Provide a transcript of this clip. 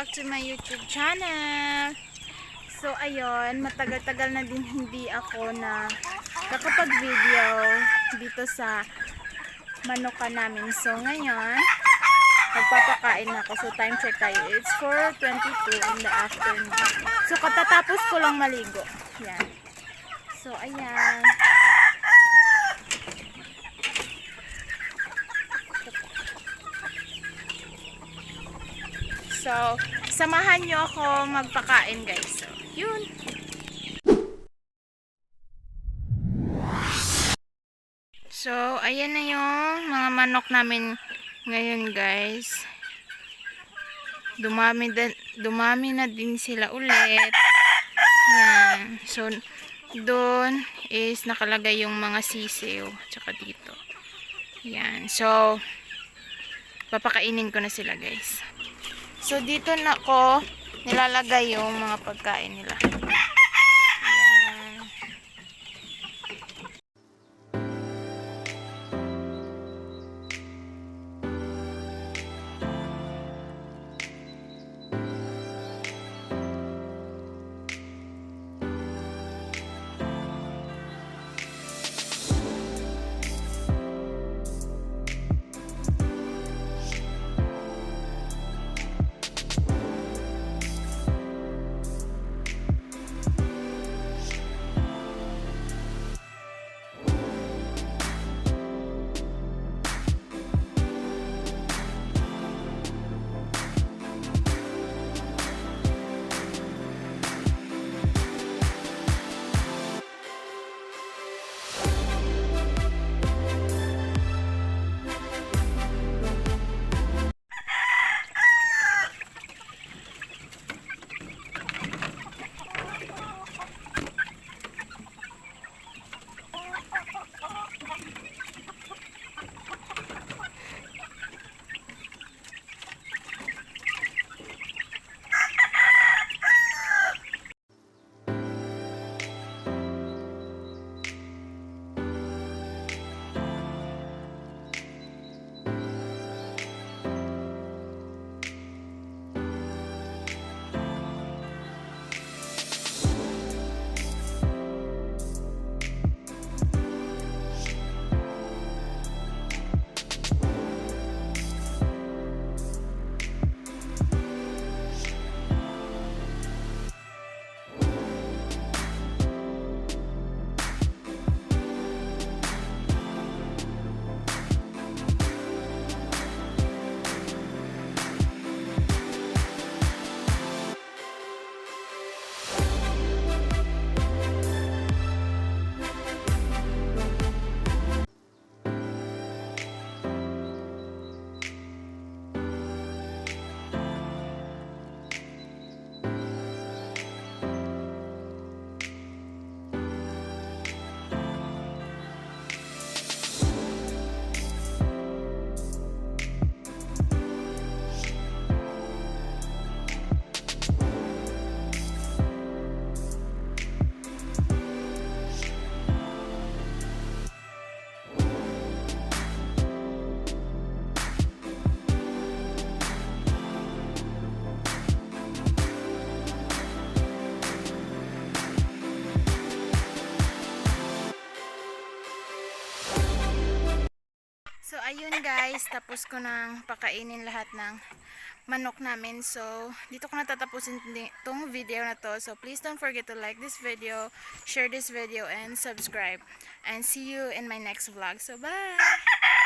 back to my YouTube channel. So ayun, matagal-tagal na din hindi ako na nakapag-video dito sa manukan namin. So ngayon, magpapakain na ako. So time check tayo. It's 4:22 in the afternoon. So katatapos ko lang maligo. Yan. So ayan. So, samahan nyo ako magpakain guys. So, yun. So, ayan na yung mga manok namin ngayon guys. Dumami na din sila ulit. Yan. So, doon is nakalagay yung mga sisiw. Tsaka dito. Yan. So, papakainin ko na sila guys. So, dito na ko nilalagay yung mga pagkain nila. Ayan. So, ayun guys, tapos ko nang pakainin lahat ng manok namin. So, dito ko natatapusin itong video na to. So, please don't forget to like this video, share this video, and subscribe. And see you in my next vlog. So, bye!